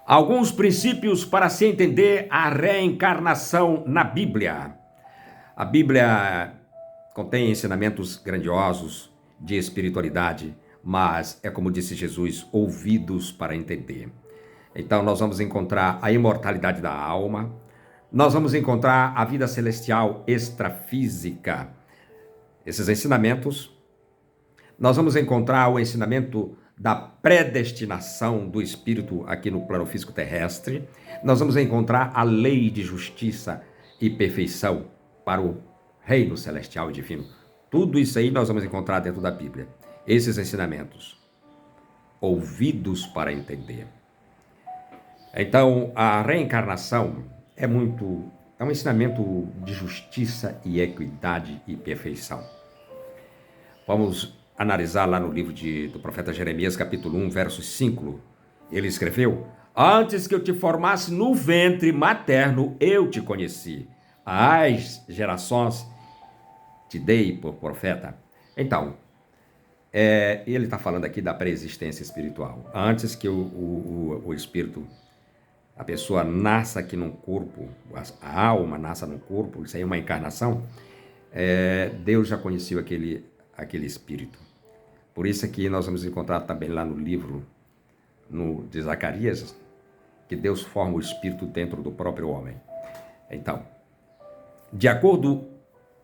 Alguns princípios para se entender a reencarnação na Bíblia. A Bíblia contém ensinamentos grandiosos de espiritualidade, mas é como disse Jesus, ouvidos para entender. Então nós vamos encontrar a imortalidade da alma, nós vamos encontrar a vida celestial extrafísica. Esses ensinamentos, nós vamos encontrar o ensinamento da predestinação do espírito aqui no plano físico terrestre. Nós vamos encontrar a lei de justiça e perfeição para o reino celestial e divino. Tudo isso aí nós vamos encontrar dentro da Bíblia. Esses ensinamentos, ouvidos para entender. Então, a reencarnação é um ensinamento de justiça e equidade e perfeição. Vamos analisar lá no livro do profeta Jeremias, capítulo 1, verso 5. Ele escreveu: antes que eu te formasse no ventre materno, eu te conheci. As gerações te dei por profeta. Então, ele está falando aqui da pré-existência espiritual. Antes que o espírito, a pessoa nasça aqui num corpo, a alma nasça num corpo, isso aí é uma encarnação, Deus já conheceu aquele espírito. Por isso aqui nós vamos encontrar também lá no livro de Zacarias, que Deus forma o espírito dentro do próprio homem. Então, de acordo com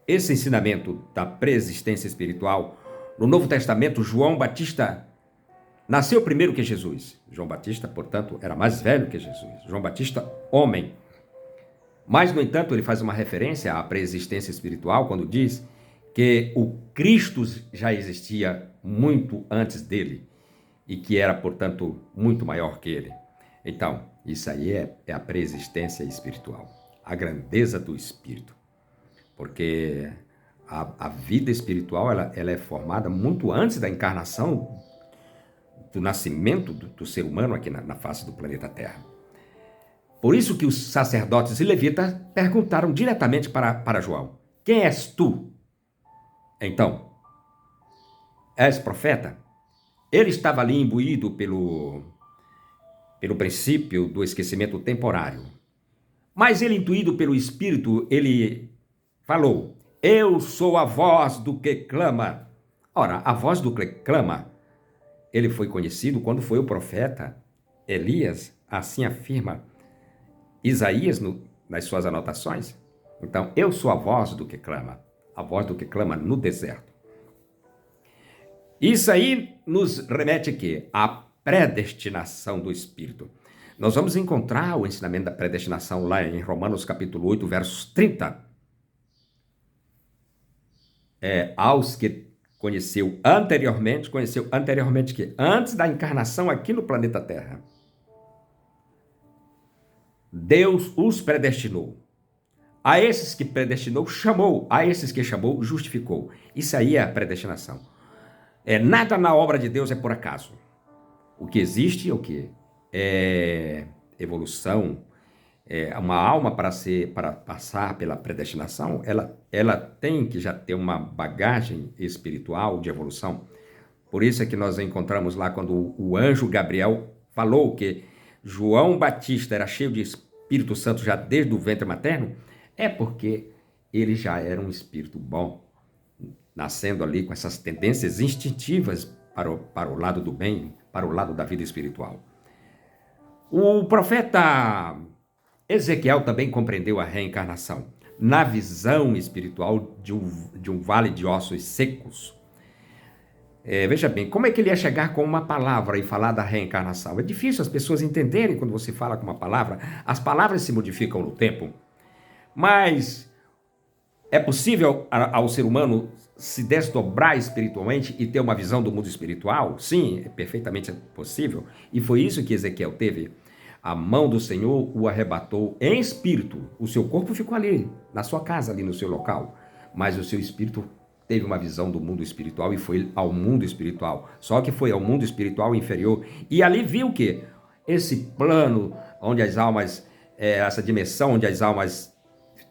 esse ensinamento da pré-existência espiritual, no Novo Testamento, João Batista nasceu primeiro que Jesus. João Batista, portanto, era mais velho que Jesus. João Batista, homem. Mas, no entanto, ele faz uma referência à pré-existência espiritual quando diz que o Cristo já existia muito antes dele e que era, portanto, muito maior que ele. Então, isso aí é a pré-existência espiritual, a grandeza do espírito. Porque a vida espiritual ela é formada muito antes da encarnação, do nascimento do ser humano aqui na face do planeta Terra. Por isso que os sacerdotes e levitas perguntaram diretamente para João: quem és tu? Então, és profeta? Ele estava ali imbuído pelo princípio do esquecimento temporário. Mas ele, intuído pelo Espírito, ele falou: eu sou a voz do que clama. Ora, a voz do que clama, ele foi conhecido quando foi o profeta Elias, assim afirma Isaías nas suas anotações. Então, eu sou a voz do que clama no deserto. Isso aí nos remete a quê? À predestinação do Espírito. Nós vamos encontrar o ensinamento da predestinação lá em Romanos capítulo 8, versos 30. Aos que conheceu anteriormente que antes da encarnação aqui no planeta Terra, Deus os predestinou. A esses que predestinou, chamou. A esses que chamou, justificou. Isso aí é a predestinação. Nada na obra de Deus é por acaso. O que existe é o quê? É evolução. Uma alma para passar pela predestinação, ela tem que já ter uma bagagem espiritual de evolução. Por isso é que nós encontramos lá quando o anjo Gabriel falou que João Batista era cheio de Espírito Santo já desde o ventre materno, é porque ele já era um espírito bom, nascendo ali com essas tendências instintivas para o lado do bem, para o lado da vida espiritual. O profeta Ezequiel também compreendeu a reencarnação na visão espiritual de um vale de ossos secos. Veja bem, como é que ele ia chegar com uma palavra e falar da reencarnação? É difícil as pessoas entenderem quando você fala com uma palavra. As palavras se modificam no tempo. Mas é possível ao ser humano se desdobrar espiritualmente e ter uma visão do mundo espiritual? Sim, é perfeitamente possível. E foi isso que Ezequiel teve. A mão do Senhor o arrebatou em espírito. O seu corpo ficou ali, na sua casa, ali no seu local. Mas o seu espírito teve uma visão do mundo espiritual e foi ao mundo espiritual. Só que foi ao mundo espiritual inferior. E ali viu o quê? Esse plano onde as almas, essa dimensão onde as almas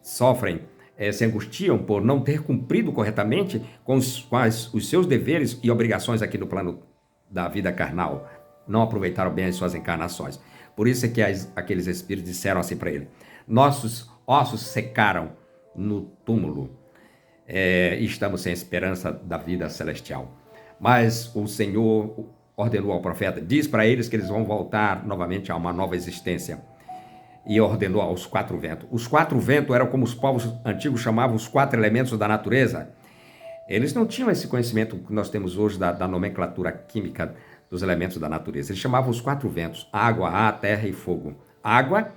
sofrem, se angustiam por não ter cumprido corretamente com os seus deveres e obrigações aqui no plano da vida carnal. Não aproveitaram bem as suas encarnações. Por isso é que aqueles espíritos disseram assim para ele: nossos ossos secaram no túmulo, e estamos sem esperança da vida celestial. Mas o Senhor ordenou ao profeta, diz para eles que eles vão voltar novamente a uma nova existência. E ordenou aos 4 ventos. Os 4 ventos eram como os povos antigos chamavam os 4 elementos da natureza. Eles não tinham esse conhecimento que nós temos hoje da nomenclatura química dos elementos da natureza. Eles chamavam os 4 ventos: água, ar, terra e fogo. Água,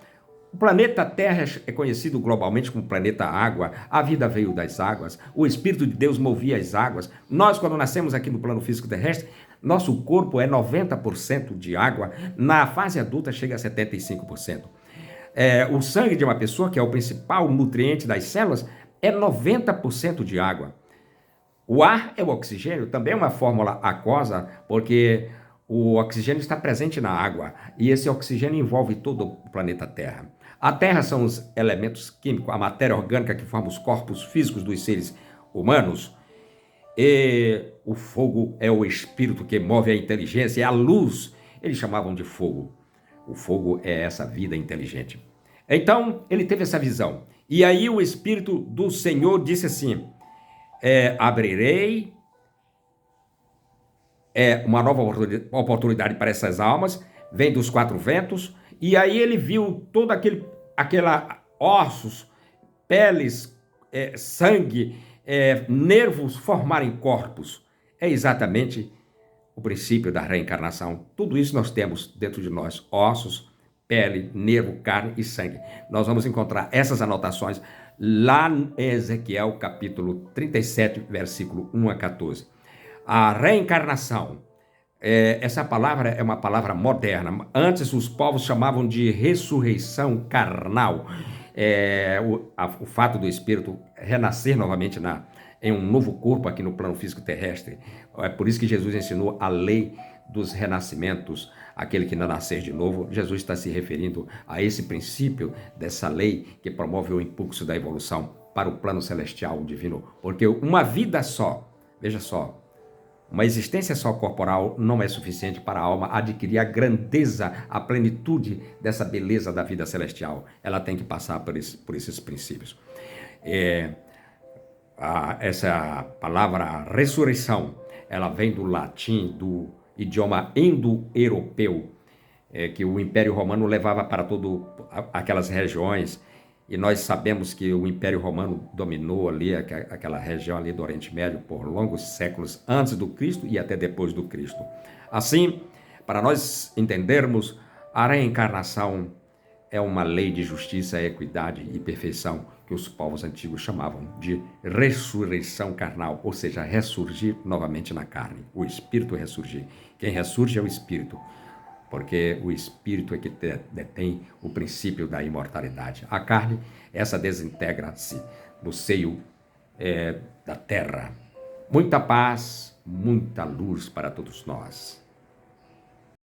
o planeta Terra é conhecido globalmente como planeta água. A vida veio das águas. O Espírito de Deus movia as águas. Nós, quando nascemos aqui no plano físico terrestre, nosso corpo é 90% de água. Na fase adulta chega a 75%. O sangue de uma pessoa, que é o principal nutriente das células, é 90% de água. O ar é o oxigênio, também é uma fórmula aquosa, porque o oxigênio está presente na água, e esse oxigênio envolve todo o planeta Terra. A Terra são os elementos químicos, a matéria orgânica que forma os corpos físicos dos seres humanos, e o fogo é o espírito que move a inteligência, é a luz, eles chamavam de fogo. O fogo é essa vida inteligente. Então, ele teve essa visão. E aí o Espírito do Senhor disse assim: abrirei uma nova oportunidade para essas almas, vem dos 4 ventos. E aí ele viu todo aquela ossos, peles, sangue, nervos formarem corpos. É exatamente o princípio da reencarnação. Tudo isso nós temos dentro de nós: ossos, pele, nervo, carne e sangue. Nós vamos encontrar essas anotações lá em Ezequiel, capítulo 37, versículo 1 a 14. A reencarnação, essa palavra é uma palavra moderna. Antes os povos chamavam de ressurreição carnal. O fato do espírito renascer novamente em um novo corpo aqui no plano físico terrestre. É por isso que Jesus ensinou a lei dos renascimentos. Aquele que não nascer de novo, Jesus está se referindo a esse princípio dessa lei que promove o impulso da evolução para o plano celestial divino. Porque uma vida só, veja só, uma existência só corporal não é suficiente para a alma adquirir a grandeza, a plenitude dessa beleza da vida celestial. Ela tem que passar por esses princípios. Essa palavra ressurreição, ela vem do latim, do idioma indo-europeu, que o Império Romano levava para todas aquelas regiões, e nós sabemos que o Império Romano dominou ali aquela região ali do Oriente Médio por longos séculos antes do Cristo e até depois do Cristo. Assim, para nós entendermos, a reencarnação é uma lei de justiça, equidade e perfeição que os povos antigos chamavam de ressurreição carnal, ou seja, ressurgir novamente na carne, o espírito ressurgir. Quem ressurge é o espírito, porque o espírito é que detém o princípio da imortalidade. A carne, essa desintegra-se no seio da terra. Muita paz, muita luz para todos nós.